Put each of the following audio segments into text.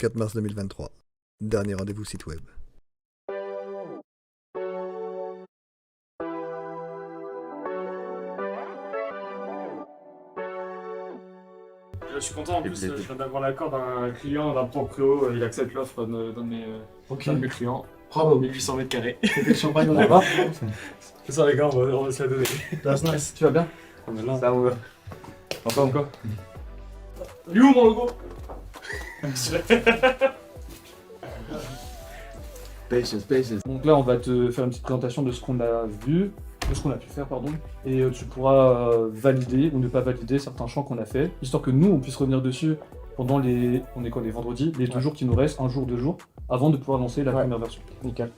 24 mars 2023. Dernier rendez-vous site web. Je suis content en plus, je viens d'avoir l'accord d'un client, d'un proprio, il accepte l'offre d'un de mes clients. Bravo. 1800 mètres carrés. C'était le champagne dans la barre. C'est ça les gars, on va se la donner. That's nice. Tu vas bien? On est là. Ça va. Encore quoi? Il est où mon logo? Patience. Donc là, on va te faire une petite présentation de ce qu'on a vu, de ce qu'on a pu faire, pardon. Et tu pourras valider ou ne pas valider certains champs qu'on a fait, histoire que nous, on puisse revenir dessus pendant les... On est quoi, les vendredis? Les 2 jours qui nous restent, 1 jour, 2 jours, avant de pouvoir lancer la première version. Nickel.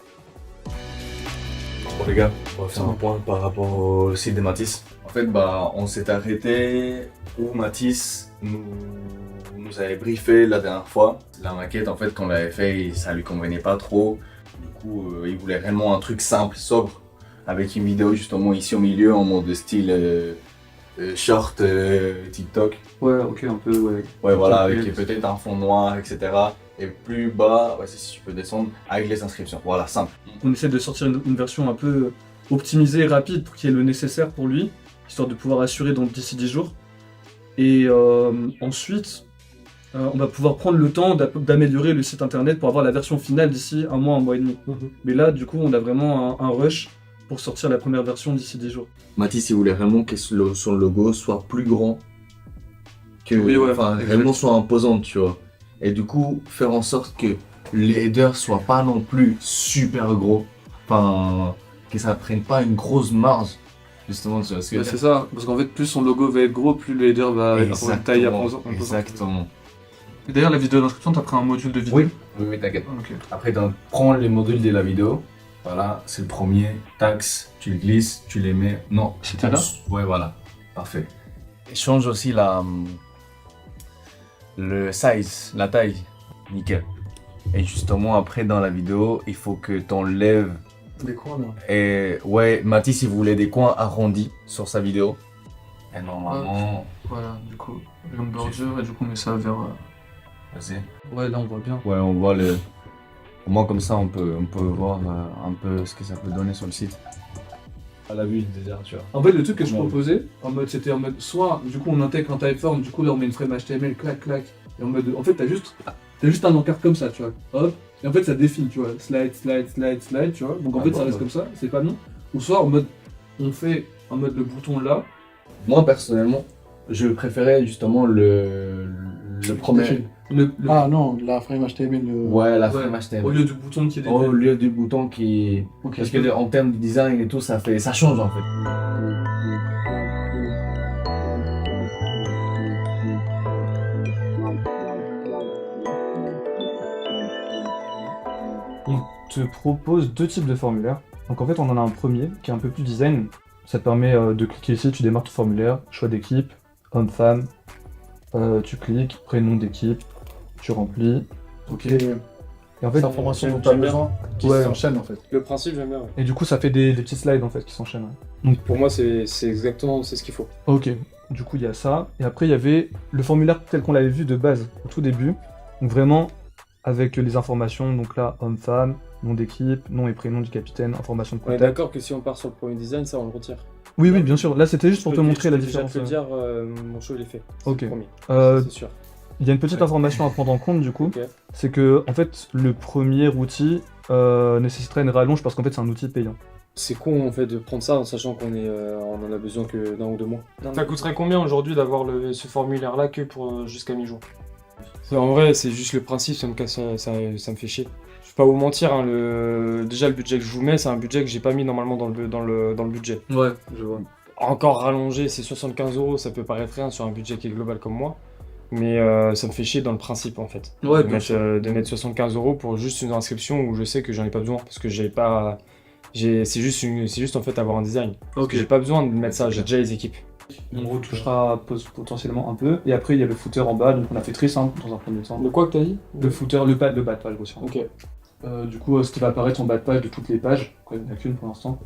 Bon les gars, on va faire un point par rapport au site de Matisse. En fait, on s'est arrêté où Matisse nous avait briefé la dernière fois. La maquette, en fait, qu'on l'avait fait, ça lui convenait pas trop. Du coup, il voulait réellement un truc simple, sobre, avec une vidéo justement ici au milieu en mode style short TikTok. Ouais, ok, un peu, ouais. Ouais, voilà, avec peut-être un fond noir, etc. Et plus bas, ouais, si tu peux descendre, avec les inscriptions. Voilà, simple. On essaie de sortir une version un peu optimisée et rapide pour qu'il y ait le nécessaire pour lui, histoire de pouvoir assurer d'ici 10 jours. Et ensuite, on va pouvoir prendre le temps d'améliorer le site internet pour avoir la version finale d'ici 1 mois et demi. Mais là, du coup, on a vraiment un rush pour sortir la première version d'ici 10 jours. Matisse, il voulait vraiment que son logo soit plus grand, que vraiment soit imposant, tu vois. Et du coup, faire en sorte que les headers soient pas non plus super gros, enfin, que ça prenne pas une grosse marge, justement, tu vois ce que je veux dire. C'est ça, parce qu'en fait, plus son logo va être gros, plus le header va avoir une taille imposante. Exactement. Et d'ailleurs, la vidéo d'inscription, t'as pris un module de vidéo? Oui, t'inquiète. Ok. Après, prends les modules de la vidéo. Voilà, c'est le premier. Taxe, tu le glisses, tu les mets. Non, C'était là? Ouais, voilà. Parfait. Et change aussi le size, la taille. Nickel. Et justement, après, dans la vidéo, il faut que tu enlèves. Des coins là. Et ouais, Matisse, il voulait des coins arrondis sur sa vidéo. Et normalement. Voilà, du coup, une bordure et du coup, on met ça vers. Vas-y. Ouais, là, on voit bien. Ouais, on voit le. Au moins, comme ça, on peut voir un peu ce que ça peut donner sur le site. À la vue déjà, tu vois. En fait, le truc que je proposais, c'était en mode, soit, du coup, on intègre un typeform, du coup, là, on met une frame HTML, clac, clac, et en mode, en fait, t'as juste un encart comme ça, tu vois, hop, et en fait, ça défile, tu vois, slide, tu vois, donc en fait, ça reste comme ça, c'est pas non. Ou soit, en mode, on fait, en mode, le bouton là. Moi, personnellement, je préférais justement le premier. Ah non, la frame HTML. Ouais, la frame HTML. Au lieu du bouton qui est Au lieu du bouton qui. Ok. Parce que en termes de design et tout, ça change en fait. On te propose 2 types de formulaires. Donc en fait, on en a un premier qui est un peu plus design. Ça te permet de cliquer ici, tu démarres ton formulaire, choix d'équipe, homme-femme, tu cliques, prénom d'équipe, tu remplis. Ok. Et en fait, C'est l'information dont tu as besoin qui s'enchaîne en fait. Le principe, j'aime bien. Ouais. et du coup, ça fait des petits slides en fait qui s'enchaînent. Ouais. Donc, Pour moi, c'est exactement ce qu'il faut. ok, du coup, il y a ça. Et après, il y avait le formulaire tel qu'on l'avait vu de base au tout début. Donc vraiment avec les informations, donc là, homme-femme, nom d'équipe, nom et prénom du capitaine, information de On est contact. d'accord que si on part sur le premier design, ça, on le retire. Oui, bien sûr. Là, c'était juste pour te montrer la différence. Je peux déjà te le dire, mon show, il est fait. C'est Ok. le premier. C'est sûr. Il y a une petite information à prendre en compte du coup, Ok. c'est que en fait le premier outil nécessiterait une rallonge parce qu'en fait c'est un outil payant. C'est con en fait de prendre ça en sachant qu'on en a besoin que d'1 ou 2 mois. Ça coûterait combien aujourd'hui d'avoir ce formulaire là que pour jusqu'à mi-jour? En vrai, c'est juste le principe, ça me casse, ça me fait chier. Je vais pas vous mentir, hein, déjà le budget que je vous mets, c'est un budget que j'ai pas mis normalement dans le budget. Ouais, je vois. Encore rallongé, c'est 75 €, ça peut paraître rien sur un budget qui est global comme moi. Mais ça me fait chier dans le principe en fait. Ouais, de mettre 75 € pour juste une inscription où je sais que j'en ai pas besoin parce que j'ai pas. C'est juste en fait avoir un design. Parce que j'ai pas besoin de mettre ça, j'ai déjà les équipes. On retouchera potentiellement un peu. Et après il y a le footer en bas, donc on a fait très simple dans un premier temps. De quoi que t'as dit? Le footer, le bas de page aussi. Ok. Du coup, ce qui va apparaître en bas de page de toutes les pages, il n'y en a qu'une pour l'instant,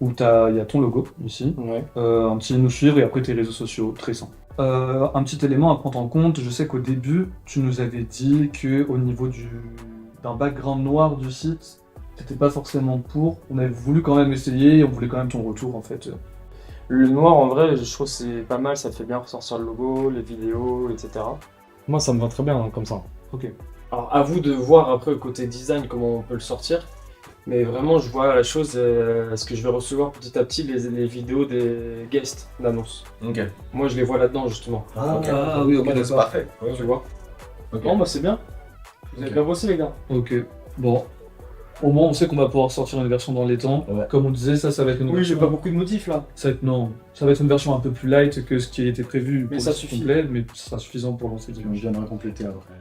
où il y a ton logo ici, Ouais. un petit nous suivre et après tes réseaux sociaux, très simple. Un petit élément à prendre en compte, je sais qu'au début, tu nous avais dit qu'au niveau d'un background noir du site, t'étais pas forcément pour. On avait voulu quand même essayer et on voulait quand même ton retour en fait. Le noir, en vrai, je trouve que c'est pas mal, ça fait bien ressortir le logo, les vidéos, etc. Moi, ça me va très bien hein, comme ça. Ok. Alors, à vous de voir après, côté design, comment on peut le sortir. Mais vraiment, je vois la chose, ce que je vais recevoir petit à petit, les vidéos des guests d'annonce. Ok. Moi, je les vois là-dedans, justement. Ah oui, ok, C'est d'accord. parfait. Tu vois. Ok. Bon, bah c'est bien. Vous avez Ok. bien bossé, les gars. Ok. Bon. Au moins, on sait qu'on va pouvoir sortir une version dans les temps. Ouais. Comme on disait, ça va être une Oui, j'ai version. pas beaucoup de motifs, là. Non, ça va être une version un peu plus light que ce qui était prévu Mais pour ça le site suffit. complet, mais ça sera suffisant pour lancer le On viendra compléter après.